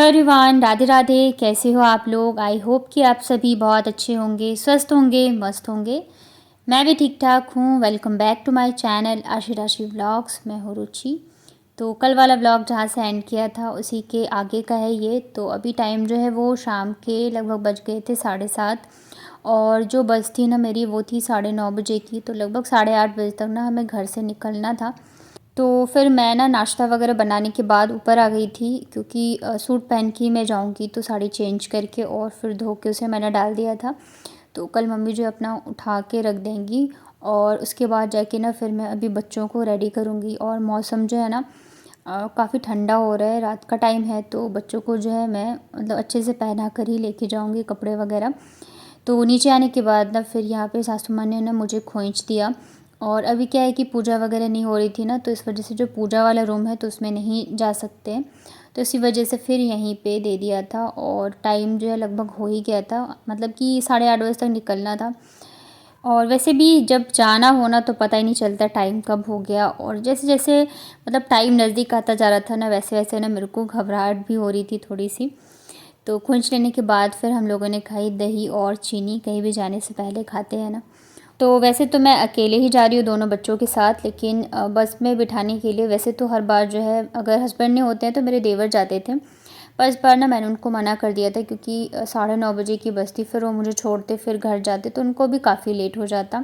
Hello everyone, Radhe Radhe. कैसे हो आप लोग? आई होप कि आप सभी बहुत अच्छे होंगे, स्वस्थ होंगे, मस्त होंगे। मैं भी ठीक ठाक हूँ। Welcome back to my channel Aashi Rashi vlogs. मैं हूँ रुचि। तो कल वाला व्लॉग जहाँ से एंड किया था उसी के आगे का है ये। तो अभी टाइम जो है वो शाम के लगभग बज गए थे 7:30, और जो बस थी ना मेरी वो थी 9:30 बजे की। तो लगभग 8:30 बजे तक ना हमें घर से निकलना था। तो फिर मैं ना नाश्ता वगैरह बनाने के बाद ऊपर आ गई थी, क्योंकि सूट पहन के मैं जाऊंगी तो साड़ी चेंज करके और फिर धो के उसे मैंने डाल दिया था। तो कल मम्मी जो अपना उठा के रख देंगी, और उसके बाद जाके ना फिर मैं अभी बच्चों को रेडी करूँगी। और मौसम जो है ना काफ़ी ठंडा हो रहा है, रात का टाइम है, तो बच्चों को जो है मैं मतलब अच्छे से पहना कर ही लेके जाऊँगी कपड़े वगैरह। तो नीचे आने के बाद ना फिर यहाँ पे सासू माँ ने ना मुझे खोंच दिया। और अभी क्या है कि पूजा वगैरह नहीं हो रही थी ना, तो इस वजह से जो पूजा वाला रूम है तो उसमें नहीं जा सकते, तो इसी वजह से फिर यहीं पे दे दिया था। और टाइम जो है लगभग हो ही गया था, मतलब कि 8:30 बजे तक निकलना था। और वैसे भी जब जाना होना तो पता ही नहीं चलता टाइम कब हो गया। और जैसे जैसे मतलब टाइम नज़दीक आता जा रहा था ना, वैसे वैसे ना मेरे को घबराहट भी हो रही थी थोड़ी सी। तो खोंच लेने के बाद फिर हम लोगों ने खाई दही और चीनी, कहीं भी जाने से पहले खाते हैं ना। तो वैसे तो मैं अकेले ही जा रही हूँ दोनों बच्चों के साथ, लेकिन बस में बिठाने के लिए वैसे तो हर बार जो है अगर हस्बैंड नहीं होते हैं तो मेरे देवर जाते थे। पर इस बार ना मैंने उनको मना कर दिया था, क्योंकि 9:30 बजे की बस थी, फिर वो मुझे छोड़ते फिर घर जाते तो उनको भी काफ़ी लेट हो जाता।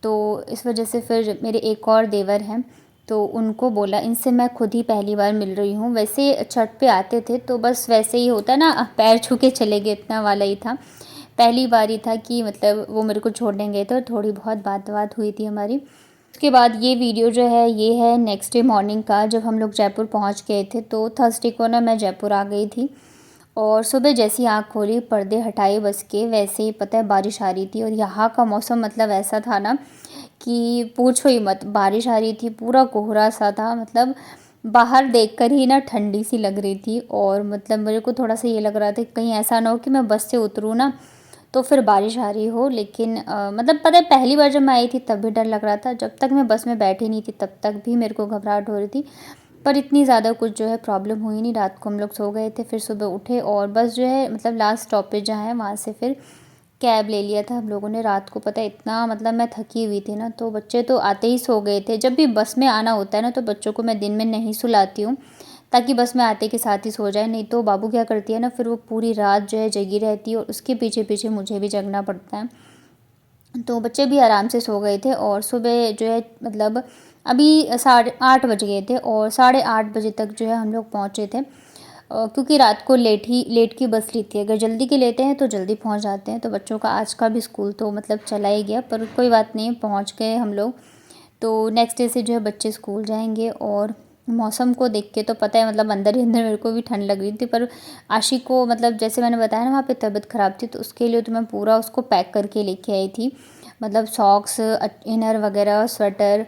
तो इस वजह से फिर मेरे एक और देवर हैं, तो उनको बोला, इनसे मैं खुद ही पहली बार मिल रही हूँ। वैसे छत पे आते थे तो बस वैसे ही होता है ना, पैर छू के चले गए, इतना वाला ही था। पहली बार ही था कि मतलब वो मेरे को छोड़ने गए थे और थोड़ी बहुत बात हुई थी हमारी। उसके बाद ये वीडियो जो है ये है नेक्स्ट डे मॉर्निंग का, जब हम लोग जयपुर पहुंच गए थे। तो थर्सडे को ना मैं जयपुर आ गई थी, और सुबह जैसी आँख खोली, पर्दे हटाए बस के, वैसे ही पता है बारिश आ रही थी। और यहाँ का मौसम मतलब ऐसा था ना कि पूछो ही मत, बारिश आ रही थी, पूरा कोहरा सा था। मतलब बाहर देखकर ही ना ठंडी सी लग रही थी, और मतलब मेरे को थोड़ा सा ये लग रहा था कि कहीं ऐसा ना हो कि मैं बस से उतरूँ ना तो फिर बारिश आ रही हो। लेकिन मतलब पता है पहली बार जब मैं आई थी तब भी डर लग रहा था, जब तक मैं बस में बैठी नहीं थी तब तक भी मेरे को घबराहट हो रही थी। पर इतनी ज़्यादा कुछ जो है प्रॉब्लम हुई नहीं। रात को हम लोग सो गए थे, फिर सुबह उठे और बस जो है मतलब लास्ट स्टॉपेज जहाँ है वहाँ से फिर कैब ले लिया था हम लोगों ने। रात को पता है इतना मतलब मैं थकी हुई थी ना, तो बच्चे तो आते ही सो गए थे। जब भी बस में आना होता है ना तो बच्चों को मैं दिन में नहीं सुलाती हूँ, ताकि बस में आते के साथ ही सो जाए। नहीं तो बाबू क्या करती है ना, फिर वो पूरी रात जो है जगी रहती है और उसके पीछे पीछे मुझे भी जगना पड़ता है। तो बच्चे भी आराम से सो गए थे, और सुबह जो है मतलब अभी 8:30 बज गए थे, और 8:30 बजे तक जो है हम लोग पहुँचे थे। क्योंकि रात को लेट की बस ली थी। अगर जल्दी की लेते हैं तो जल्दी पहुंच जाते हैं। तो बच्चों का आज का भी स्कूल तो मतलब चला ही गया, पर कोई बात नहीं, पहुंच गए हम लोग। तो नेक्स्ट डे से जो है बच्चे स्कूल जाएंगे। और मौसम को देख के तो पता है मतलब अंदर ही अंदर मेरे को भी ठंड लग रही थी। पर आशी को मतलब जैसे मैंने बताया ना वहाँ पे तबीयत ख़राब थी, तो उसके लिए तो मैं पूरा उसको पैक करके लेके आई थी। मतलब सॉक्स, इनर वगैरह, स्वेटर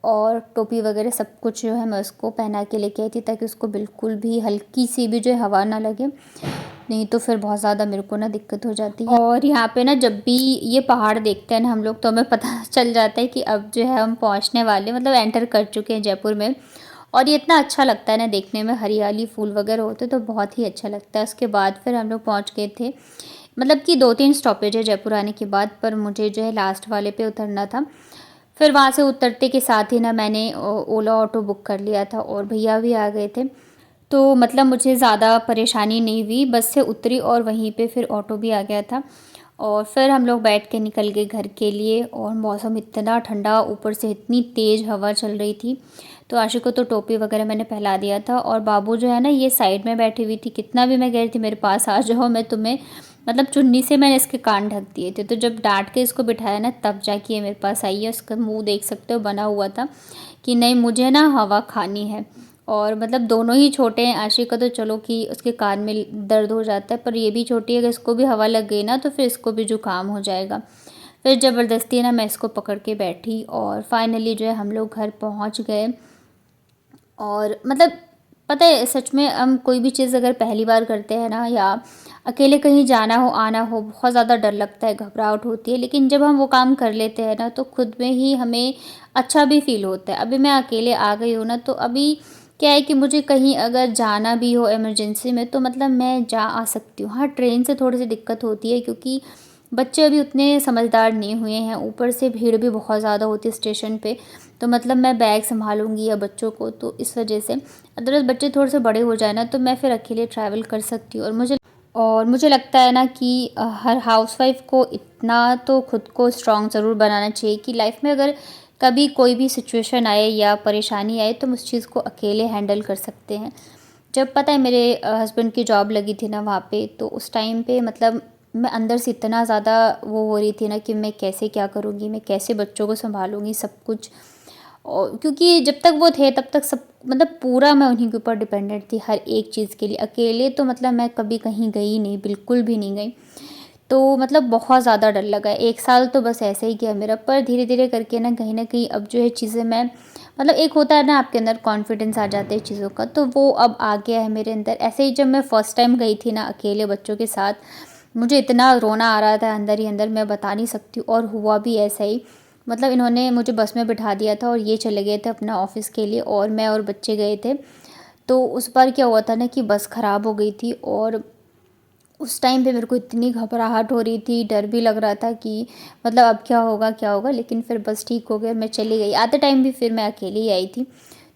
और टोपी वगैरह सब कुछ जो है मैं उसको पहना के लेके आई थी, ताकि उसको बिल्कुल भी हल्की सी भी जो है हवा ना लगे, नहीं तो फिर बहुत ज़्यादा मेरे को ना दिक्कत हो जाती है। और यहाँ पे ना जब भी ये पहाड़ देखते हैं ना हम लोग, तो हमें पता चल जाता है कि अब जो है हम पहुँचने वाले, मतलब एंटर कर चुके हैं जयपुर में। और ये इतना अच्छा लगता है ना देखने में, हरियाली फूल वगैरह होते तो बहुत ही अच्छा लगता है। उसके बाद फिर हम लोग पहुँच गए थे, मतलब कि 2-3 स्टॉपेज है जयपुर आने के बाद, पर मुझे जो है लास्ट वाले पे उतरना था। फिर वहाँ से उतरते के साथ ही ना मैंने ओला ऑटो बुक कर लिया था, और भैया भी आ गए थे। तो मतलब मुझे ज़्यादा परेशानी नहीं हुई, बस से उतरी और वहीं पे फिर ऑटो भी आ गया था। और फिर हम लोग बैठ के निकल गए घर के लिए। और मौसम इतना ठंडा, ऊपर से इतनी तेज़ हवा चल रही थी। तो आशी को तो टोपी वगैरह मैंने पहला दिया था, और बाबू जो है ना ये साइड में बैठी हुई थी। कितना भी मैं कह रही थी मेरे पास आ जाओ, मैं तुम्हें मतलब चुन्नी से मैंने इसके कान ढक दिए थे। तो जब डांट के इसको बिठाया ना तब जाके ये मेरे पास आई है। उसका मुंह देख सकते हो बना हुआ था कि नहीं मुझे ना हवा खानी है। और मतलब दोनों ही छोटे हैं। आशी का तो चलो कि उसके कान में दर्द हो जाता है, पर ये भी छोटी है, अगर इसको भी हवा लग गई ना तो फिर इसको भी जुकाम हो जाएगा। फिर ज़बरदस्ती ना मैं इसको पकड़ के बैठी, और फाइनली जो है हम लोग घर पहुंच गए। और मतलब पता है सच में हम कोई भी चीज़ अगर पहली बार करते हैं ना, या अकेले कहीं जाना हो आना हो, बहुत ज़्यादा डर लगता है, घबराहट होती है। लेकिन जब हम वो काम कर लेते हैं ना तो खुद में ही हमें अच्छा भी फील होता है। अभी मैं अकेले आ गई हूँ ना, तो अभी क्या है कि मुझे कहीं अगर जाना भी हो इमरजेंसी में तो मतलब मैं जा आ सकती हूँ। हाँ, ट्रेन से थोड़ी-सी दिक्कत होती है क्योंकि बच्चे अभी उतने समझदार नहीं हुए हैं, ऊपर से भीड़ भी बहुत ज़्यादा होती है स्टेशन पे, तो मतलब मैं बैग सँभालूँगी या बच्चों को, तो इस वजह से। अदरवाइज़ बच्चे थोड़े से बड़े हो जाए ना तो मैं फिर अकेले ट्रैवल कर सकती हूँ। और मुझे लगता है ना कि हर हाउसवाइफ़ को इतना तो खुद को स्ट्रॉन्ग ज़रूर बनाना चाहिए कि लाइफ़ में अगर कभी कोई भी सिचुएशन आए या परेशानी आए तो हम उस चीज़ को अकेले हैंडल कर सकते हैं। जब पता है मेरे हस्बैंड की जॉब लगी थी ना वहाँ पे, तो उस टाइम पे मतलब मैं अंदर से इतना ज़्यादा वो हो रही थी ना कि मैं कैसे क्या करूँगी, मैं कैसे बच्चों को सँभालूँगी सब कुछ। और क्योंकि जब तक वो थे तब तक सब मतलब पूरा मैं उन्हीं के ऊपर डिपेंडेंट थी हर एक चीज़ के लिए। अकेले तो मतलब मैं कभी कहीं गई नहीं, बिल्कुल भी नहीं गई। तो मतलब बहुत ज़्यादा डर लगा है। 1 साल तो बस ऐसे ही गया मेरा, पर धीरे-धीरे करके ना कहीं न कहीं अब जो है चीज़ें मैं मतलब एक होता है ना आपके अंदर कॉन्फिडेंस आ जाता है चीज़ों का, तो वो अब आ गया है मेरे अंदर। ऐसे ही जब मैं फर्स्ट टाइम गई थी ना अकेले बच्चों के साथ, मुझे इतना रोना आ रहा था अंदर ही अंदर, मैं बता नहीं सकती हूँ, और हुआ भी ऐसा ही। मतलब इन्होंने मुझे बस में बिठा दिया था और ये चले गए थे अपना ऑफ़िस के लिए और मैं और बच्चे गए थे। तो उस बार क्या हुआ था ना कि बस ख़राब हो गई थी, और उस टाइम पे मेरे को इतनी घबराहट हो रही थी, डर भी लग रहा था कि मतलब अब क्या होगा? लेकिन फिर बस ठीक हो गया, मैं चली गई। आते टाइम भी फिर मैं अकेली ही आई थी।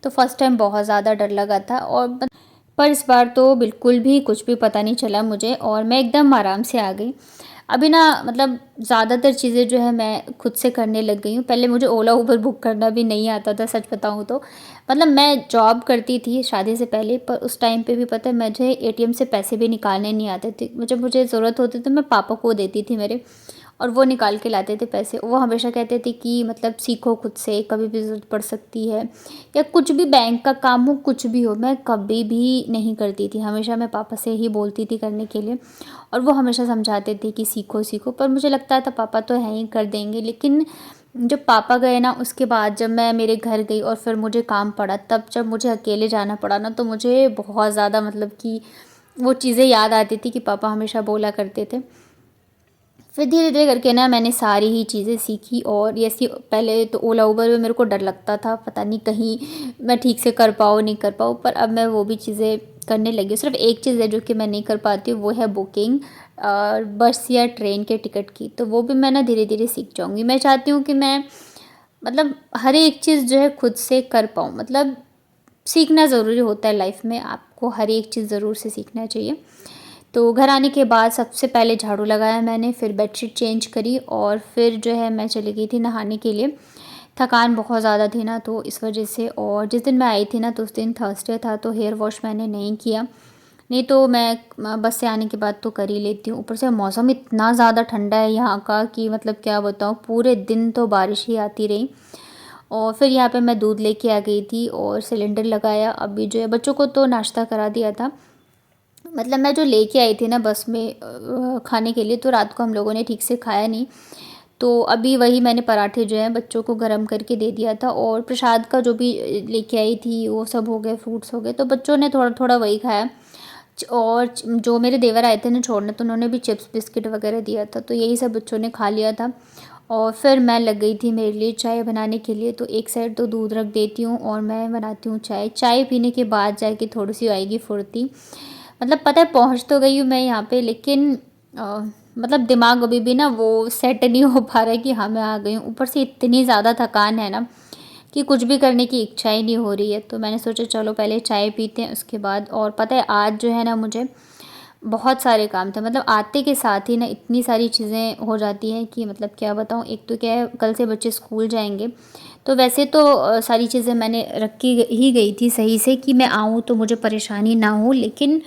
तो फर्स्ट टाइम बहुत ज़्यादा डर लगा था, पर इस बार तो बिल्कुल भी कुछ भी पता नहीं चला मुझे और मैं एकदम आराम से आ गई। अभी ना मतलब ज़्यादातर चीज़ें जो है मैं खुद से करने लग गई हूँ। पहले मुझे ओला, उबर बुक करना भी नहीं आता था, सच बताऊँ तो। मतलब मैं जॉब करती थी शादी से पहले, पर उस टाइम पे भी पता है मुझे एटीएम से पैसे भी निकालने नहीं आते थे। जब मुझे ज़रूरत होती तो मैं पापा को देती थी मेरे, और वो निकाल के लाते थे पैसे। वो हमेशा कहते थे कि मतलब सीखो खुद से, कभी भी ज़रूरत पड़ सकती है, या कुछ भी बैंक का काम हो, कुछ भी हो। मैं कभी भी नहीं करती थी, हमेशा मैं पापा से ही बोलती थी करने के लिए, और वो हमेशा समझाते थे कि सीखो सीखो। पर मुझे लगता था पापा तो हैं ही, कर देंगे। लेकिन जब पापा गए ना उसके बाद जब मैं मेरे घर गई और फिर मुझे काम पड़ा, तब जब मुझे अकेले जाना पड़ा ना, तो मुझे बहुत ज़्यादा मतलब कि वो चीज़ें याद आती थी कि पापा हमेशा बोला करते थे। फिर धीरे-धीरे करके ना मैंने सारी ही चीज़ें सीखी, और ऐसी पहले तो ओला उबर में मेरे को डर लगता था, पता नहीं कहीं मैं ठीक से कर पाऊँ नहीं कर पाऊँ, पर अब मैं वो भी चीज़ें करने लगी। सिर्फ़ एक चीज़ है जो कि मैं नहीं कर पाती हूँ, वो है बुकिंग बस या ट्रेन के टिकट की, तो वो भी मैं ना धीरे-धीरे सीख जाऊँगी। मैं चाहती हूँ कि मैं मतलब हर एक चीज़ जो है खुद से कर पाऊँ। मतलब सीखना ज़रूरी होता है लाइफ़ में, आपको हर एक चीज़ ज़रूर से सीखना चाहिए। तो घर आने के बाद सबसे पहले झाड़ू लगाया मैंने, फिर बेडशीट चेंज करी, और फिर जो है मैं चली गई थी नहाने के लिए। थकान बहुत ज़्यादा थी ना तो इस वजह से, और जिस दिन मैं आई थी ना तो उस दिन थर्सडे था, तो हेयर वॉश मैंने नहीं किया। नहीं तो मैं बस से आने के बाद तो कर ही लेती हूँ। ऊपर से मौसम इतना ज़्यादा ठंडा है यहाँ का कि मतलब क्या बताऊँ, पूरे दिन तो बारिश ही आती रही। और फिर यहाँ पे मैं दूध लेके आ गई थी और सिलेंडर लगाया। अभी जो है बच्चों को तो नाश्ता करा दिया था। मतलब मैं जो लेके आई थी ना बस में खाने के लिए, तो रात को हम लोगों ने ठीक से खाया नहीं। तो अभी वही मैंने पराठे जो हैं बच्चों को गरम करके दे दिया था, और प्रसाद का जो भी लेके आई थी वो सब हो गए, फ्रूट्स हो गए, तो बच्चों ने थोड़ा-थोड़ा वही खाया। जो मेरे देवर आए थे ना छोड़ने, तो उन्होंने भी चिप्स बिस्किट वगैरह दिया था, तो यही सब बच्चों ने खा लिया था। और फिर मैं लग गई थी मेरे लिए चाय बनाने के लिए। तो एक साइड तो दूध रख देती हूँ और मैं बनाती हूँ चाय। चाय पीने के बाद जाके थोड़ी-सी आएगी फुर्ती। मतलब पता है पहुँच तो गई हूँ मैं यहाँ पे, लेकिन मतलब दिमाग अभी भी ना वो सेट नहीं हो पा रहा है कि हाँ, मैं आ गई हूँ। ऊपर से इतनी ज़्यादा थकान है ना कि कुछ भी करने की इच्छा ही नहीं हो रही है। तो मैंने सोचा चलो पहले चाय पीते हैं उसके बाद। और पता है आज जो है ना मुझे बहुत सारे काम थे। मतलब आते के साथ ही ना इतनी सारी चीज़ें हो जाती हैं कि मतलब क्या बताऊँ। एक तो क्या है, कल से बच्चे स्कूल जाएँगे, तो वैसे तो सारी चीज़ें मैंने रखी ही गई थी सही से कि मैं आऊँ तो मुझे परेशानी ना हो। लेकिन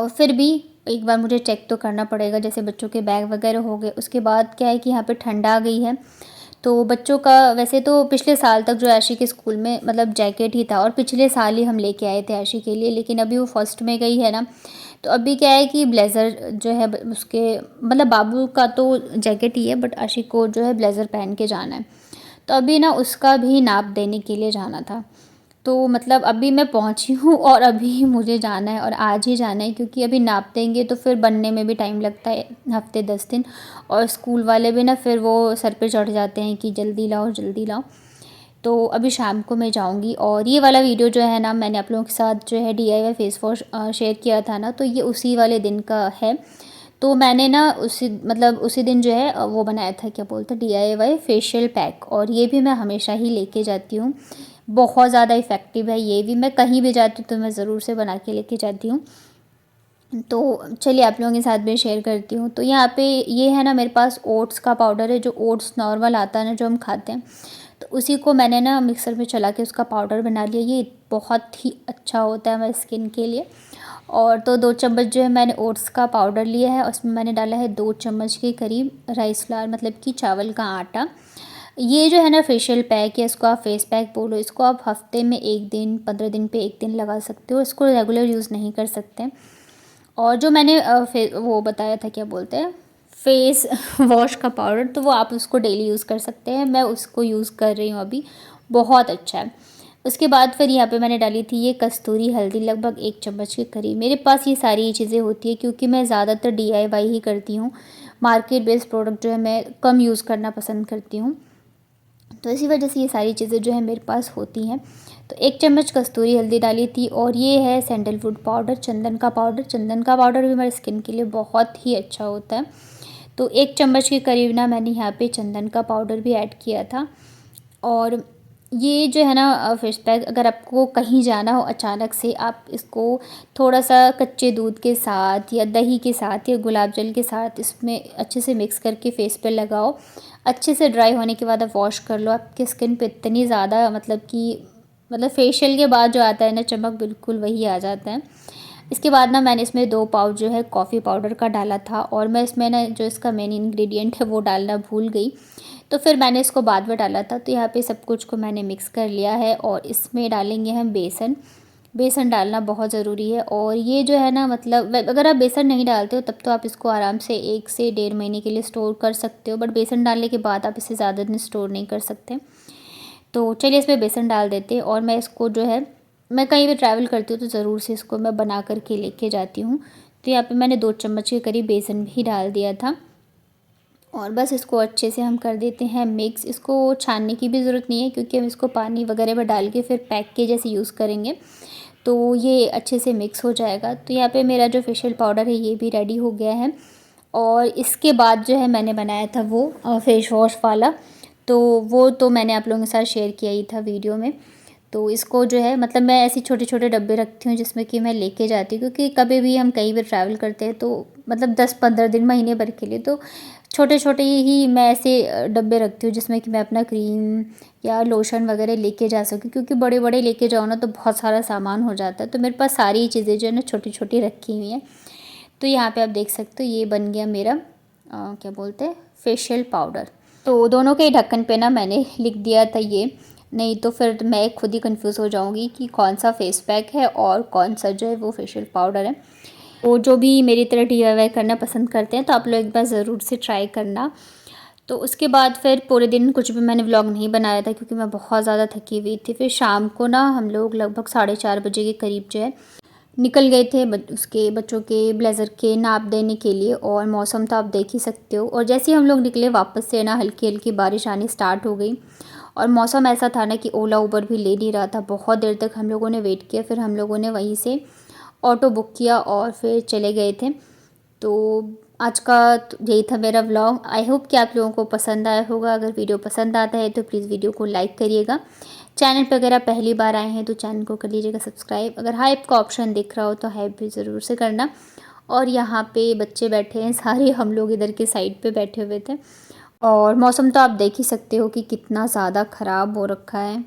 फिर भी एक बार मुझे चेक तो करना पड़ेगा, जैसे बच्चों के बैग वगैरह हो गए। उसके बाद क्या है कि यहाँ पे ठंड आ गई है, तो बच्चों का वैसे तो पिछले साल तक जो आशी के स्कूल में मतलब जैकेट ही था, और पिछले साल ही हम लेके आए थे आशी के लिए, लेकिन अभी वो फर्स्ट में गई है ना, तो अभी क्या है कि ब्लेज़र जो है उसके मतलब बाबू का तो जैकेट ही है, बट आशी को जो है ब्लेज़र पहन के जाना है। तो अभी ना उसका भी नाप देने के लिए जाना था। तो मतलब अभी मैं पहुंची हूँ और अभी मुझे जाना है, और आज ही जाना है, क्योंकि अभी नाप देंगे तो फिर बनने में भी टाइम लगता है, हफ्ते 10 दिन। और स्कूल वाले भी ना फिर वो सर पे चढ़ जाते हैं कि जल्दी लाओ जल्दी लाओ। तो अभी शाम को मैं जाऊंगी। और ये वाला वीडियो जो है ना, मैंने आप लोगों के साथ जो है DIY फेस वॉश शेयर किया था ना, तो ये उसी वाले दिन का है। तो मैंने ना उसी दिन जो है वो बनाया था, क्या बोलते हैं, DIY फेशियल पैक। और ये भी मैं हमेशा ही लेके जाती हूँ, बहुत ज़्यादा इफ़ेक्टिव है ये भी। मैं कहीं भी जाती हूँ तो मैं ज़रूर से बना के लेके जाती हूँ। तो चलिए आप लोगों के साथ भी शेयर करती हूँ। तो यहाँ पे ये है ना, मेरे पास ओट्स का पाउडर है, जो ओट्स नॉर्मल आता है ना, जो हम खाते हैं, तो उसी को मैंने ना मिक्सर में चला के उसका पाउडर बना लिया। ये बहुत ही अच्छा होता है हमारे स्किन के लिए। और तो 2 चम्मच जो है मैंने ओट्स का पाउडर लिया है, उसमें मैंने डाला है 2 चम्मच के करीब राइस फ्लावर, मतलब कि चावल का आटा। ये जो है ना फेशियल पैक, या इसको आप फेस पैक बोलो, इसको आप हफ्ते में 1 दिन, 15 दिन पे 1 दिन लगा सकते हो, इसको रेगुलर यूज़ नहीं कर सकते। और जो मैंने वो बताया था, क्या बोलते हैं, फेस वॉश का पाउडर, तो वो आप उसको डेली यूज़ कर सकते हैं। मैं उसको यूज़ कर रही हूँ अभी, बहुत अच्छा है। उसके बाद फिर यहाँ पे मैंने डाली थी ये कस्तूरी हल्दी, लगभग 1 चम्मच के करीब। मेरे पास ये सारी चीज़ें होती है क्योंकि मैं ज़्यादातर DIY ही करती हूँ। मार्केट बेस्ड प्रोडक्ट जो है मैं कम यूज़ करना पसंद करती हूँ, तो इसी वजह से ये सारी चीज़ें जो है मेरे पास होती हैं। तो 1 चम्मच कस्तूरी हल्दी डाली थी। और ये है सैंडलवुड पाउडर, चंदन का पाउडर। चंदन का पाउडर भी हमारे स्किन के लिए बहुत ही अच्छा होता है। तो 1 चम्मच के करीब ना मैंने यहाँ पे चंदन का पाउडर भी ऐड किया था। और ये जो है ना फेस पैक, अगर आपको कहीं जाना हो अचानक से, आप इसको थोड़ा सा कच्चे दूध के साथ या दही के साथ या गुलाब जल के साथ इसमें अच्छे से मिक्स करके फेस पे लगाओ। अच्छे से ड्राई होने के बाद आप वॉश कर लो। आपकी स्किन पे इतनी ज़्यादा मतलब फेशियल के बाद जो आता है ना चमक, बिल्कुल वही आ जाता है। इसके बाद ना मैंने इसमें 2 पाउच जो है कॉफ़ी पाउडर का डाला था। और मैं इसमें ना जो इसका मेन इंग्रेडिएंट है वो डालना भूल गई, तो फिर मैंने इसको बाद में डाला था। तो यहाँ पे सब कुछ को मैंने मिक्स कर लिया है। और इसमें डालेंगे हम बेसन। बेसन डालना बहुत ज़रूरी है। और ये जो है ना, मतलब अगर आप बेसन नहीं डालते हो तब तो आप इसको आराम से 1 से 1.5 महीने के लिए स्टोर कर सकते हो, बट बेसन डालने के बाद आप इसे ज़्यादा दिन स्टोर नहीं कर सकते। तो चलिए इसमें बेसन डाल देते हैं। और मैं इसको जो है, मैं कहीं भी ट्रैवल करती हूँ तो ज़रूर से इसको मैं बना कर के लेके जाती हूँ। तो यहाँ पे मैंने 2 चम्मच के करीब बेसन भी डाल दिया था। और बस इसको अच्छे से हम कर देते हैं मिक्स। इसको छानने की भी ज़रूरत नहीं है क्योंकि हम इसको पानी वगैरह में डाल के फिर पैक के जैसे यूज़ करेंगे, तो ये अच्छे से मिक्स हो जाएगा। तो यहाँ पे मेरा जो फेशियल पाउडर है ये भी रेडी हो गया है। और इसके बाद जो है मैंने बनाया था वो फेस वॉश वाला, तो वो तो मैंने आप लोगों के साथ शेयर किया ही था वीडियो में। तो इसको जो है, मतलब मैं ऐसे छोटे छोटे डब्बे रखती हूँ जिसमें कि मैं लेके जाती हूँ, क्योंकि कभी भी हम कहीं भी ट्रैवल करते हैं तो मतलब 10-15 दिन, महीने भर के लिए, तो छोटे छोटे ही मैं ऐसे डब्बे रखती हूँ जिसमें कि मैं अपना क्रीम या लोशन वगैरह लेके जा सकूँ। क्योंकि बड़े बड़े लेके जाओ ना तो बहुत सारा सामान हो जाता है, तो मेरे पास सारी चीज़ें जो है ना छोटी छोटी रखी हुई हैं। तो यहाँ पे आप देख सकते हो ये बन गया मेरा क्या बोलते हैं, फेशियल पाउडर। तो दोनों के ढक्कन पे ना मैंने लिख दिया था ये, नहीं तो फिर मैं खुद ही कंफ्यूज हो जाऊंगी कि कौन सा फेस पैक है और कौन सा जो है वो फेशियल पाउडर है। तो जो भी मेरी तरह DIY करना पसंद करते हैं तो आप लोग एक बार ज़रूर से ट्राई करना। तो उसके बाद फिर पूरे दिन कुछ भी मैंने व्लॉग नहीं बनाया था क्योंकि मैं बहुत ज़्यादा थकी हुई थी। फिर शाम को ना हम लोग लगभग 4:30 बजे के करीब जो है निकल गए थे उसके बच्चों के ब्लेज़र के नाप देने के लिए। और मौसम तो आप देख ही सकते हो। और जैसे ही हम लोग निकले वापस से ना हल्की हल्की बारिश आनी स्टार्ट हो गई। और मौसम ऐसा था ना कि ओला उबर भी ले नहीं रहा था। बहुत देर तक हम लोगों ने वेट किया, फिर हम लोगों ने वहीं से ऑटो बुक किया और फिर चले गए थे। तो आज का तो यही था मेरा व्लॉग। आई होप कि आप लोगों को पसंद आया होगा। अगर वीडियो पसंद आता है तो प्लीज़ वीडियो को लाइक करिएगा। चैनल पर अगर आप पहली बार आए हैं तो चैनल को कर लीजिएगा सब्सक्राइब। अगर हाइप का ऑप्शन दिख रहा हो तो हाइप भी ज़रूर से करना। और यहाँ पे बच्चे बैठे हैं सारे, हम लोग इधर के साइड पे बैठे हुए थे। और मौसम तो आप देख ही सकते हो कि कितना ज़्यादा ख़राब हो रखा है।